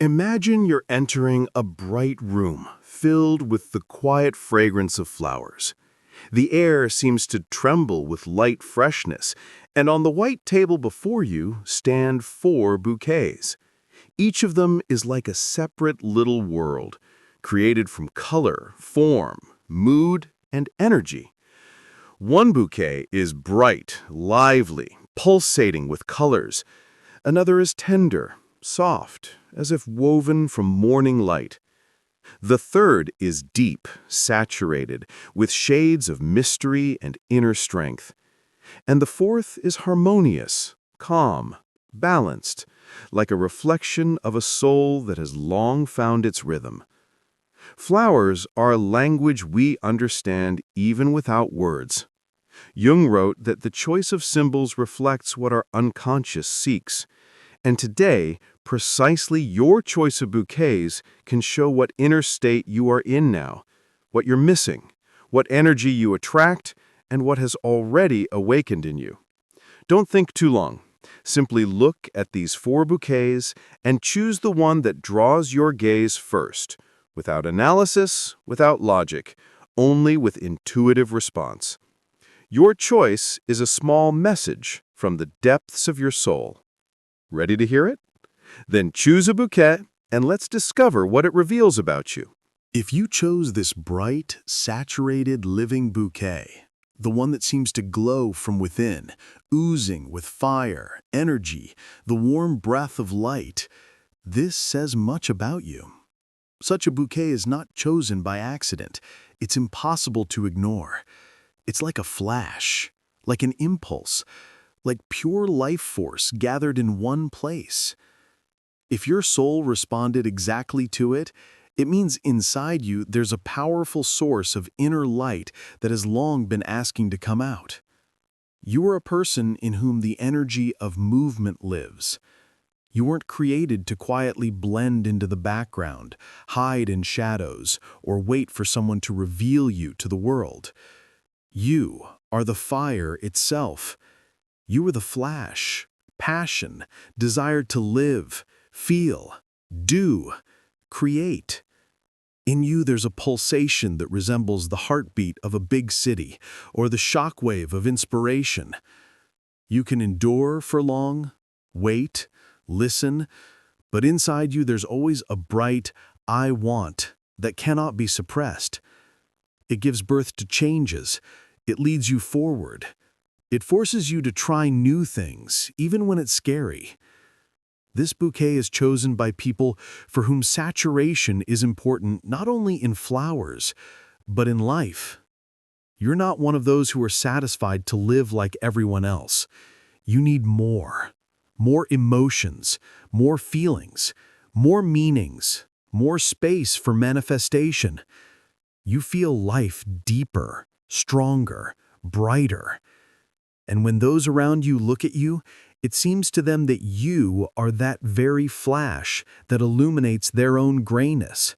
Imagine you're entering a bright room filled with the quiet fragrance of flowers. The air seems to tremble with light freshness, and on the white table before you stand 4 bouquets. Each of them is like a separate little world, created from color, form, mood, and energy. One bouquet is bright, lively, pulsating with colors. Another is tender, soft, as if woven from morning light. The third is deep, saturated, with shades of mystery and inner strength. And the fourth is harmonious, calm, balanced, like a reflection of a soul that has long found its rhythm. Flowers are a language we understand even without words. Jung wrote that the choice of symbols reflects what our unconscious seeks. And today, precisely your choice of bouquets can show what inner state you are in now, what you're missing, what energy you attract, and what has already awakened in you. Don't think too long. Simply look at these 4 bouquets and choose the one that draws your gaze first, without analysis, without logic, only with intuitive response. Your choice is a small message from the depths of your soul. Ready to hear it? Then choose a bouquet and let's discover what it reveals about you. If you chose this bright, saturated, living bouquet, the one that seems to glow from within, oozing with fire, energy, the warm breath of light, this says much about you. Such a bouquet is not chosen by accident. It's impossible to ignore. It's like a flash, like an impulse, like pure life force gathered in one place. If your soul responded exactly to it, it means inside you there's a powerful source of inner light that has long been asking to come out. You are a person in whom the energy of movement lives. You weren't created to quietly blend into the background, hide in shadows, or wait for someone to reveal you to the world. You are the fire itself. You are the flash, passion, desire to live, feel, do, create. In you there's a pulsation that resembles the heartbeat of a big city or the shockwave of inspiration. You can endure for long, wait, listen, but inside you there's always a bright "I want" that cannot be suppressed. It gives birth to changes. It leads you forward. It forces you to try new things, even when it's scary. This bouquet is chosen by people for whom saturation is important not only in flowers, but in life. You're not one of those who are satisfied to live like everyone else. You need more emotions, more feelings, more meanings, more space for manifestation. You feel life deeper, stronger, brighter. And when those around you look at you, it seems to them that you are that very flash that illuminates their own grayness.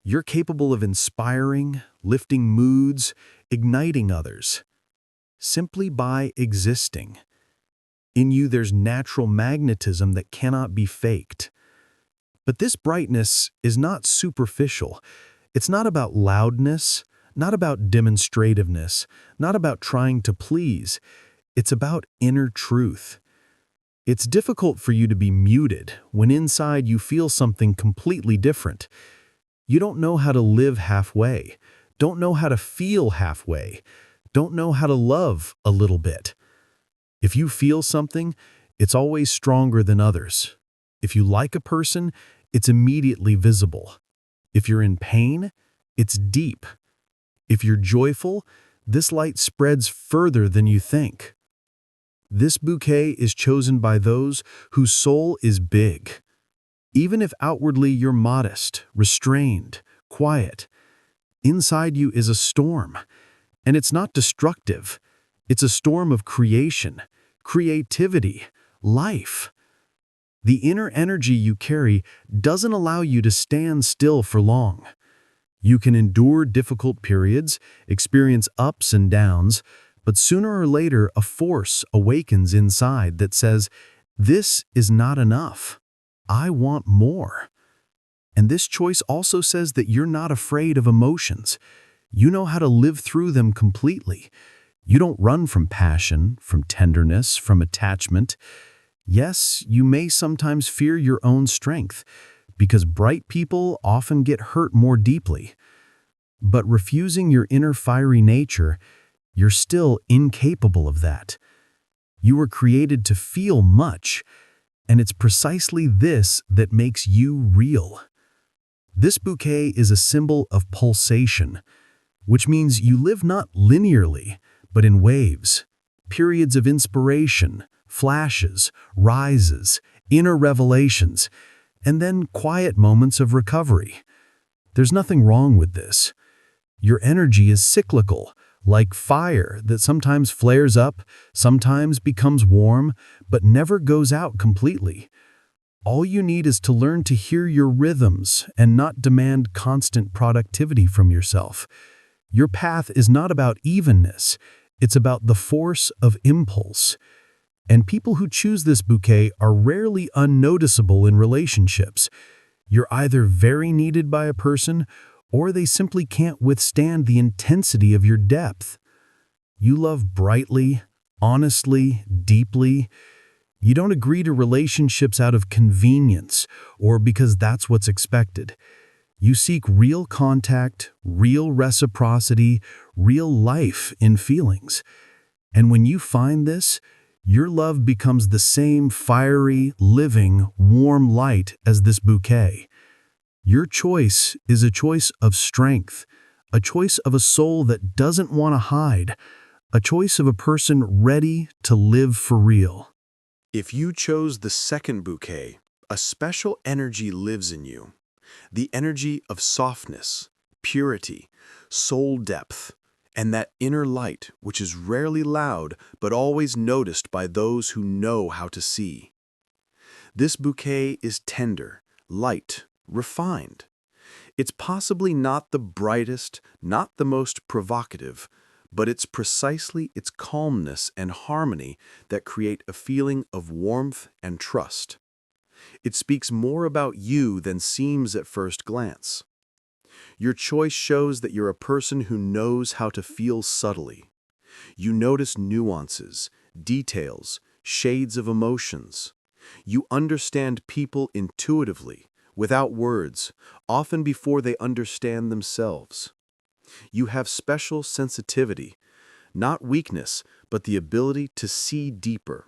You're capable of inspiring, lifting moods, igniting others, simply by existing. In you there's natural magnetism that cannot be faked. But this brightness is not superficial. It's not about loudness, not about demonstrativeness, not about trying to please. It's about inner truth. It's difficult for you to be muted when inside you feel something completely different. You don't know how to live halfway, don't know how to feel halfway, don't know how to love a little bit. If you feel something, it's always stronger than others. If you like a person, it's immediately visible. If you're in pain, it's deep. If you're joyful, this light spreads further than you think. This bouquet is chosen by those whose soul is big. Even if outwardly you're modest, restrained, quiet, inside you is a storm. And it's not destructive. It's a storm of creation, creativity, life. The inner energy you carry doesn't allow you to stand still for long. You can endure difficult periods, experience ups and downs, but sooner or later a force awakens inside that says, "This is not enough. I want more." And this choice also says that you're not afraid of emotions. You know how to live through them completely. You don't run from passion, from tenderness, from attachment. Yes, you may sometimes fear your own strength, because bright people often get hurt more deeply. But refusing your inner fiery nature, you're still incapable of that. You were created to feel much, and it's precisely this that makes you real. This bouquet is a symbol of pulsation, which means you live not linearly, but in waves, periods of inspiration, flashes, rises, inner revelations, and then quiet moments of recovery. There's nothing wrong with this. Your energy is cyclical, like fire that sometimes flares up, sometimes becomes warm, but never goes out completely. All you need is to learn to hear your rhythms and not demand constant productivity from yourself. Your path is not about evenness, it's about the force of impulse. And people who choose this bouquet are rarely unnoticeable in relationships. You're either very needed by a person, or they simply can't withstand the intensity of your depth. You love brightly, honestly, deeply. You don't agree to relationships out of convenience or because that's what's expected. You seek real contact, real reciprocity, real life in feelings. And when you find this, your love becomes the same fiery, living, warm light as this bouquet. Your choice is a choice of strength, a choice of a soul that doesn't want to hide, a choice of a person ready to live for real. If you chose the second bouquet, a special energy lives in you. The energy of softness, purity, soul depth, and that inner light which is rarely loud but always noticed by those who know how to see. This bouquet is tender, light, refined. It's possibly not the brightest, not the most provocative, but it's precisely its calmness and harmony that create a feeling of warmth and trust. It speaks more about you than seems at first glance. Your choice shows that you're a person who knows how to feel subtly. You notice nuances, details, shades of emotions. You understand people intuitively, without words, often before they understand themselves. You have special sensitivity, not weakness, but the ability to see deeper.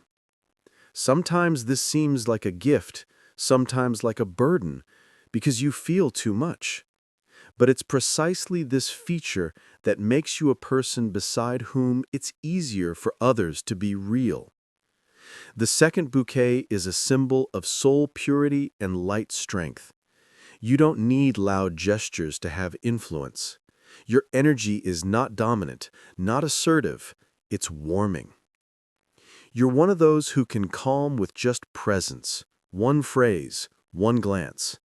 Sometimes this seems like a gift, sometimes like a burden, because you feel too much. But it's precisely this feature that makes you a person beside whom it's easier for others to be real. The second bouquet is a symbol of soul purity and light strength. You don't need loud gestures to have influence. Your energy is not dominant, not assertive, it's warming. You're one of those who can calm with just presence, one phrase, one glance.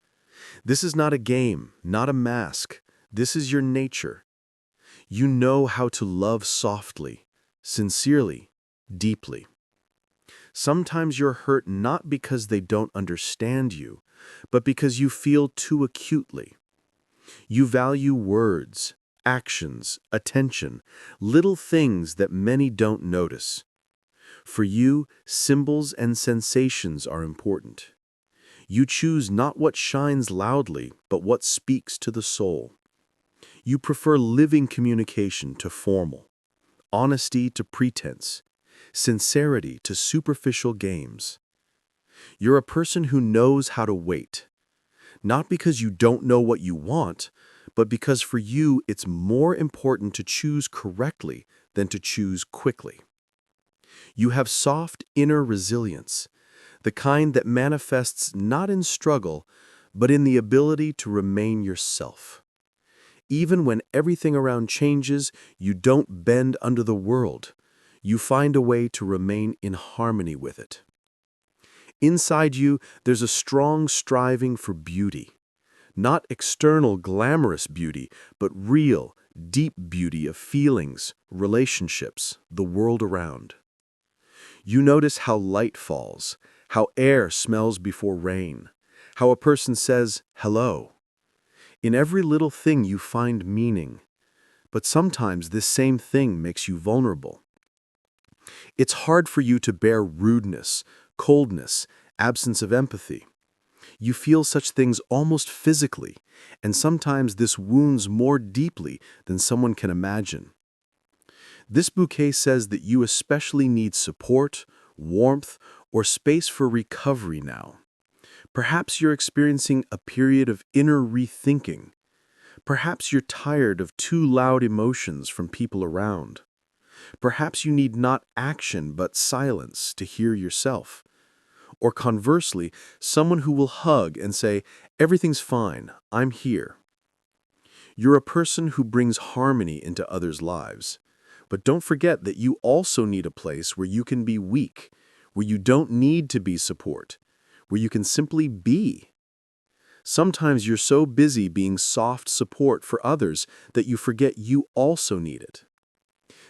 This is not a game, not a mask. This is your nature. You know how to love softly, sincerely, deeply. Sometimes you're hurt not because they don't understand you, but because you feel too acutely. You value words, actions, attention, little things that many don't notice. For you, symbols and sensations are important. You choose not what shines loudly, but what speaks to the soul. You prefer living communication to formal, honesty to pretense, sincerity to superficial games. You're a person who knows how to wait, not because you don't know what you want, but because for you it's more important to choose correctly than to choose quickly. You have soft inner resilience, the kind that manifests not in struggle, but in the ability to remain yourself. Even when everything around changes, you don't bend under the world. You find a way to remain in harmony with it. Inside you, there's a strong striving for beauty. Not external glamorous beauty, but real, deep beauty of feelings, relationships, the world around. You notice how light falls, how air smells before rain, How a person says hello. In every little thing you find meaning, but sometimes this same thing makes you vulnerable. It's hard for you to bear rudeness, coldness, absence of empathy. You feel such things almost physically, and sometimes this wounds more deeply than someone can imagine. This bouquet says that you especially need support, warmth, or space for recovery now. Perhaps you're experiencing a period of inner rethinking. Perhaps you're tired of too loud emotions from people around. Perhaps you need not action but silence to hear yourself. Or conversely, someone who will hug and say, "Everything's fine, I'm here." You're a person who brings harmony into others' lives. But don't forget that you also need a place where you can be weak, where you don't need to be support, where you can simply be. Sometimes you're so busy being soft support for others that you forget you also need it.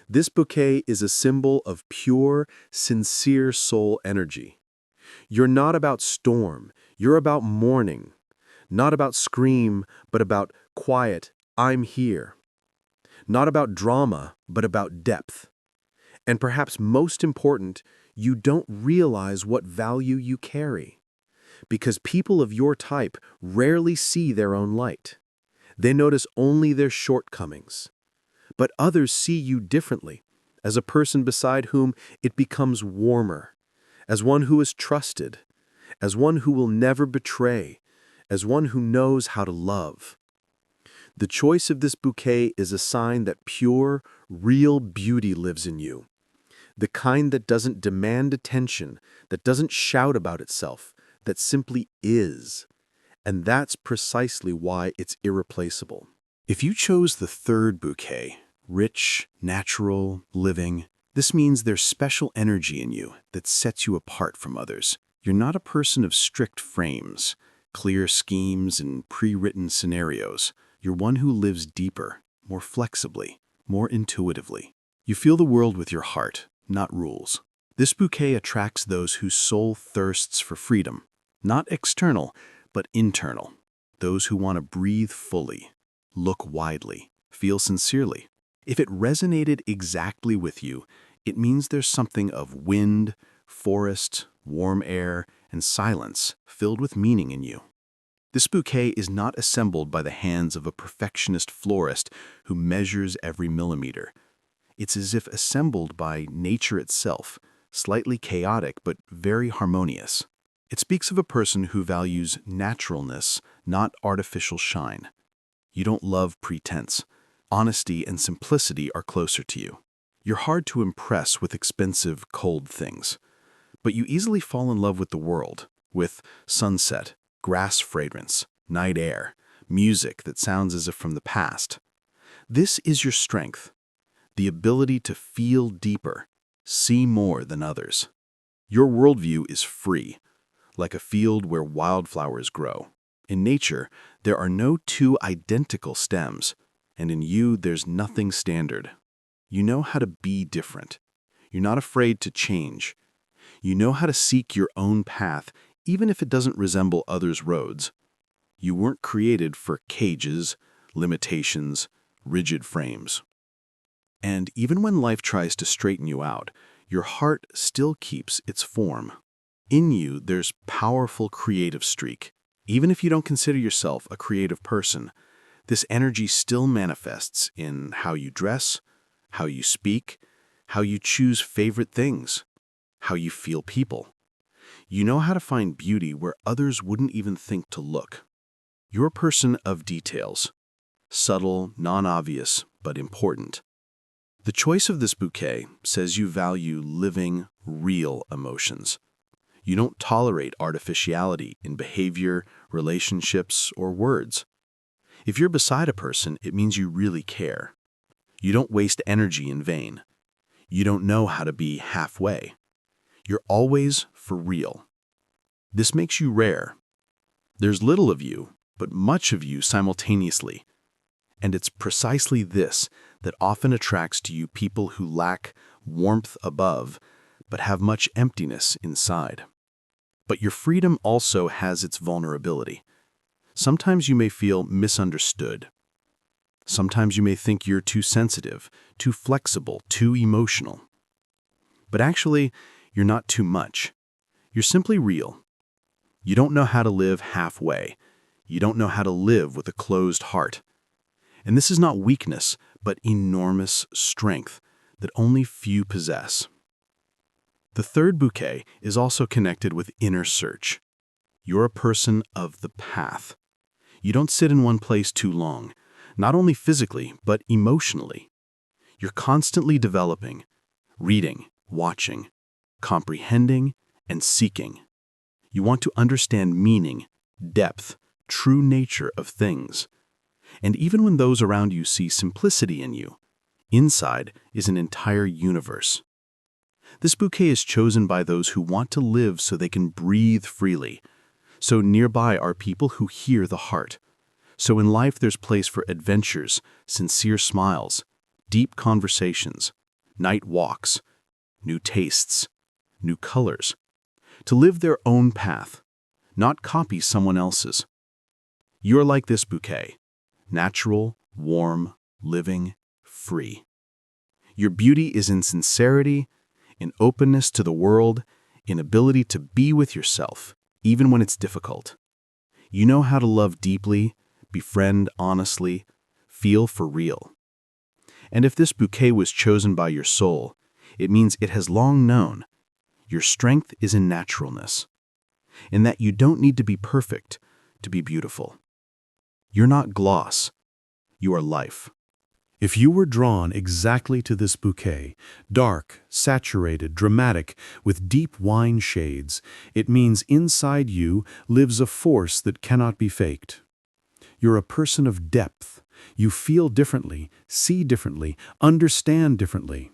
This bouquet is a symbol of pure, sincere soul energy. You're not about storm, you're about mourning. Not about scream, but about quiet, I'm here. Not about drama, but about depth. And perhaps most important, you don't realize what value you carry. Because people of your type rarely see their own light. They notice only their shortcomings. But others see you differently, as a person beside whom it becomes warmer, as one who is trusted, as one who will never betray, as one who knows how to love. The choice of this bouquet is a sign that pure, real beauty lives in you. The kind that doesn't demand attention, that doesn't shout about itself, that simply is. And that's precisely why it's irreplaceable. If you chose the third bouquet, rich, natural, living, this means there's special energy in you that sets you apart from others. You're not a person of strict frames, clear schemes, and pre-written scenarios. You're one who lives deeper, more flexibly, more intuitively. You feel the world with your heart, not rules. This bouquet attracts those whose soul thirsts for freedom, not external, but internal. Those who want to breathe fully, look widely, feel sincerely. If it resonated exactly with you, it means there's something of wind, forest, warm air, and silence filled with meaning in you. This bouquet is not assembled by the hands of a perfectionist florist who measures every millimeter. It's as if assembled by nature itself, slightly chaotic but very harmonious. It speaks of a person who values naturalness, not artificial shine. You don't love pretense. Honesty and simplicity are closer to you. You're hard to impress with expensive, cold things. But you easily fall in love with the world, with sunset, grass fragrance, night air, music that sounds as if from the past. This is your strength, the ability to feel deeper, see more than others. Your worldview is free, like a field where wildflowers grow. In nature, there are no two identical stems, and in you there's nothing standard. You know how to be different. You're not afraid to change. You know how to seek your own path, even if it doesn't resemble others' roads. You weren't created for cages, limitations, rigid frames. And even when life tries to straighten you out, your heart still keeps its form. In you, there's powerful creative streak. Even if you don't consider yourself a creative person, this energy still manifests in how you dress, how you speak, how you choose favorite things, how you feel people. You know how to find beauty where others wouldn't even think to look. You're a person of details, subtle, non-obvious, but important. The choice of this bouquet says you value living, real emotions. You don't tolerate artificiality in behavior, relationships, or words. If you're beside a person, it means you really care. You don't waste energy in vain. You don't know how to be halfway. You're always for real. This makes you rare. There's little of you, but much of you simultaneously. And it's precisely this that often attracts to you people who lack warmth above, but have much emptiness inside. But your freedom also has its vulnerability. Sometimes you may feel misunderstood. Sometimes you may think you're too sensitive, too flexible, too emotional. But actually, you're not too much. You're simply real. You don't know how to live halfway. You don't know how to live with a closed heart. And this is not weakness, but enormous strength that only few possess. The third bouquet is also connected with inner search. You're a person of the path. You don't sit in one place too long, not only physically, but emotionally. You're constantly developing, reading, watching, comprehending, and seeking. You want to understand meaning, depth, true nature of things. And even when those around you see simplicity in you, inside is an entire universe. This bouquet is chosen by those who want to live so they can breathe freely. So nearby are people who hear the heart. So in life there's place for adventures, sincere smiles, deep conversations, night walks, new tastes, new colors. To live their own path, not copy someone else's. You're like this bouquet, natural, warm, living, free. Your beauty is in sincerity, in openness to the world, in ability to be with yourself, even when it's difficult. You know how to love deeply, befriend honestly, feel for real. And if this bouquet was chosen by your soul, it means it has long known your strength is in naturalness, in that you don't need to be perfect to be beautiful. You're not gloss, you are life. If you were drawn exactly to this bouquet, dark, saturated, dramatic, with deep wine shades, it means inside you lives a force that cannot be faked. You're a person of depth. You feel differently, see differently, understand differently.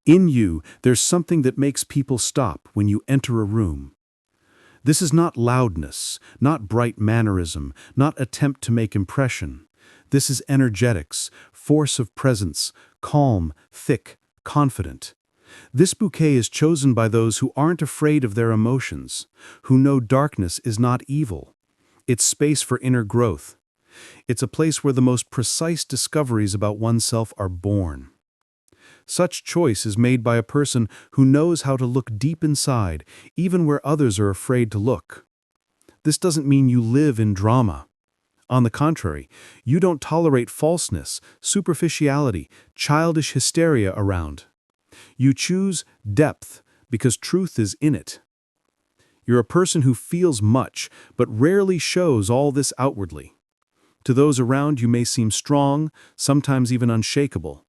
In you, there's something that makes people stop when you enter a room. This is not loudness, not bright mannerism, not attempt to make impression. This is energetics, force of presence, calm, thick, confident. This bouquet is chosen by those who aren't afraid of their emotions, who know darkness is not evil. It's space for inner growth. It's a place where the most precise discoveries about oneself are born. Such choice is made by a person who knows how to look deep inside, even where others are afraid to look. This doesn't mean you live in drama. On the contrary, you don't tolerate falseness, superficiality, childish hysteria around. You choose depth because truth is in it. You're a person who feels much, but rarely shows all this outwardly. To those around you may seem strong, sometimes even unshakable.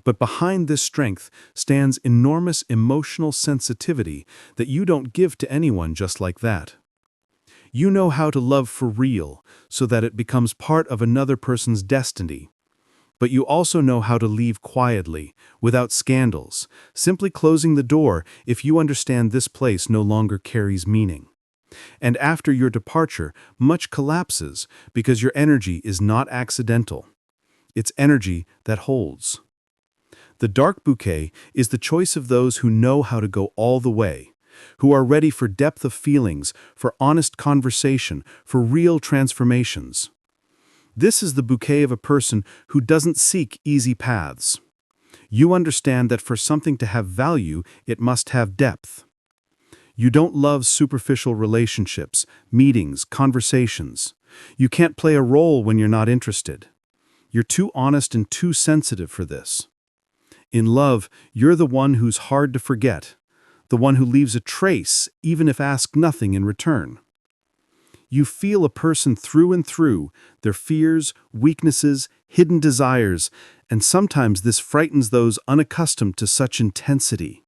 But behind this strength stands enormous emotional sensitivity that you don't give to anyone just like that. You know how to love for real, so that it becomes part of another person's destiny. But you also know how to leave quietly, without scandals, simply closing the door if you understand this place no longer carries meaning. And after your departure, much collapses because your energy is not accidental. It's energy that holds. The dark bouquet is the choice of those who know how to go all the way, who are ready for depth of feelings, for honest conversation, for real transformations. This is the bouquet of a person who doesn't seek easy paths. You understand that for something to have value, it must have depth. You don't love superficial relationships, meetings, conversations. You can't play a role when you're not interested. You're too honest and too sensitive for this. In love, you're the one who's hard to forget, the one who leaves a trace even if asked nothing in return. You feel a person through and through, their fears, weaknesses, hidden desires, and sometimes this frightens those unaccustomed to such intensity.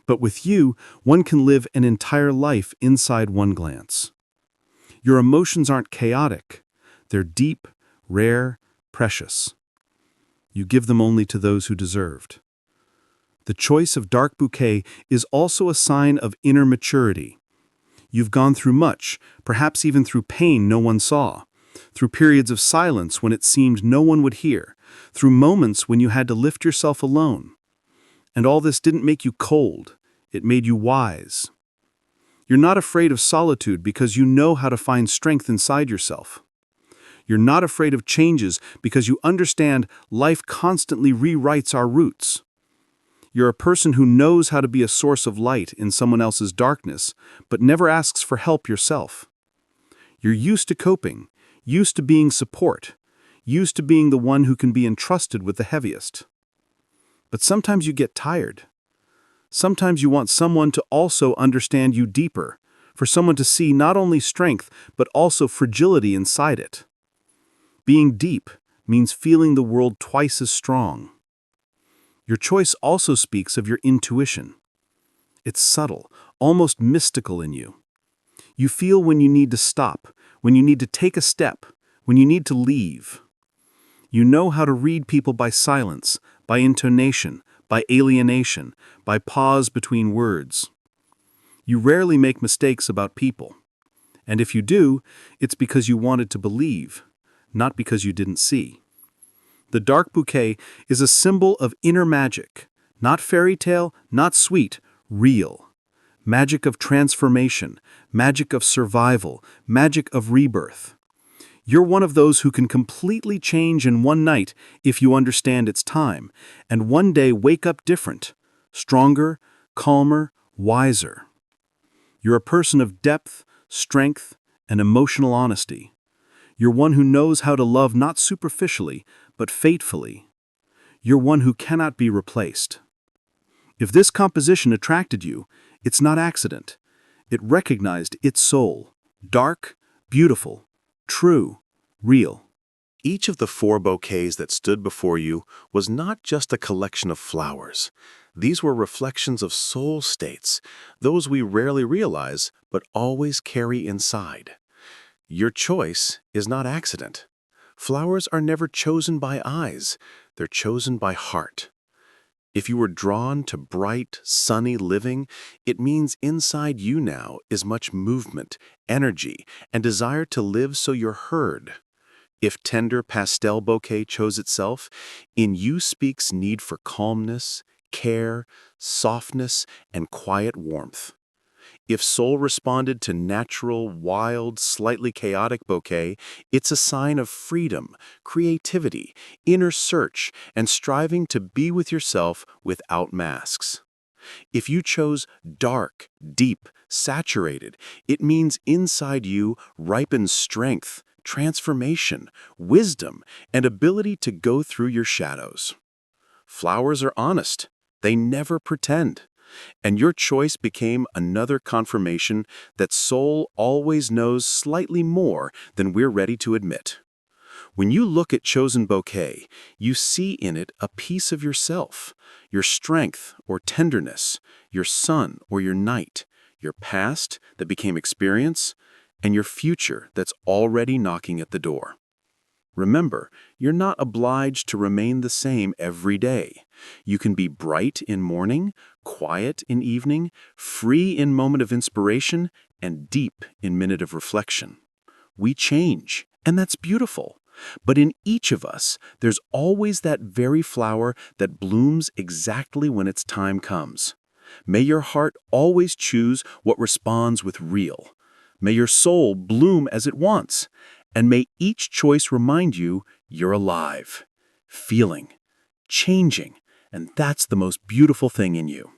But with you, one can live an entire life inside one glance. Your emotions aren't chaotic. They're deep, rare, precious. You give them only to those who deserved. The choice of dark bouquet is also a sign of inner maturity. You've gone through much, perhaps even through pain no one saw, through periods of silence when it seemed no one would hear, through moments when you had to lift yourself alone. And all this didn't make you cold, it made you wise. You're not afraid of solitude because you know how to find strength inside yourself. You're not afraid of changes because you understand life constantly rewrites our roots. You're a person who knows how to be a source of light in someone else's darkness, but never asks for help yourself. You're used to coping, used to being support, used to being the one who can be entrusted with the heaviest. But sometimes you get tired. Sometimes you want someone to also understand you deeper, for someone to see not only strength, but also fragility inside it. Being deep means feeling the world twice as strong. Your choice also speaks of your intuition. It's subtle, almost mystical in you. You feel when you need to stop, when you need to take a step, when you need to leave. You know how to read people by silence, by intonation, by alienation, by pause between words. You rarely make mistakes about people. And if you do, it's because you wanted to believe, not because you didn't see. The dark bouquet is a symbol of inner magic, not fairy tale, not sweet, real. Magic of transformation, magic of survival, magic of rebirth. You're one of those who can completely change in one night if you understand its time, and one day wake up different, stronger, calmer, wiser. You're a person of depth, strength, and emotional honesty. You're one who knows how to love not superficially, but fatefully. You're one who cannot be replaced. If this composition attracted you, it's not accident. It recognized its soul, dark, beautiful, true, real. Each of the 4 bouquets that stood before you was not just a collection of flowers. These were reflections of soul states, those we rarely realize but always carry inside. Your choice is not accident. Flowers are never chosen by eyes, they're chosen by heart. If you were drawn to bright, sunny living, it means inside you now is much movement, energy, and desire to live so you're heard. If tender pastel bouquet chose itself, in you speaks need for calmness, care, softness, and quiet warmth. If soul responded to natural, wild, slightly chaotic bouquet, it's a sign of freedom, creativity, inner search, and striving to be with yourself without masks. If you chose dark, deep, saturated, it means inside you ripens strength, transformation, wisdom, and ability to go through your shadows. Flowers are honest. They never pretend. And your choice became another confirmation that soul always knows slightly more than we're ready to admit. When you look at chosen bouquet, you see in it a piece of yourself, your strength or tenderness, your sun or your night, your past that became experience, and your future that's already knocking at the door. Remember, you're not obliged to remain the same every day. You can be bright in morning, quiet in evening, free in moment of inspiration, and deep in minute of reflection. We change, and that's beautiful. But in each of us, there's always that very flower that blooms exactly when its time comes. May your heart always choose what responds with real. May your soul bloom as it wants. And may each choice remind you you're alive, feeling, changing, and that's the most beautiful thing in you.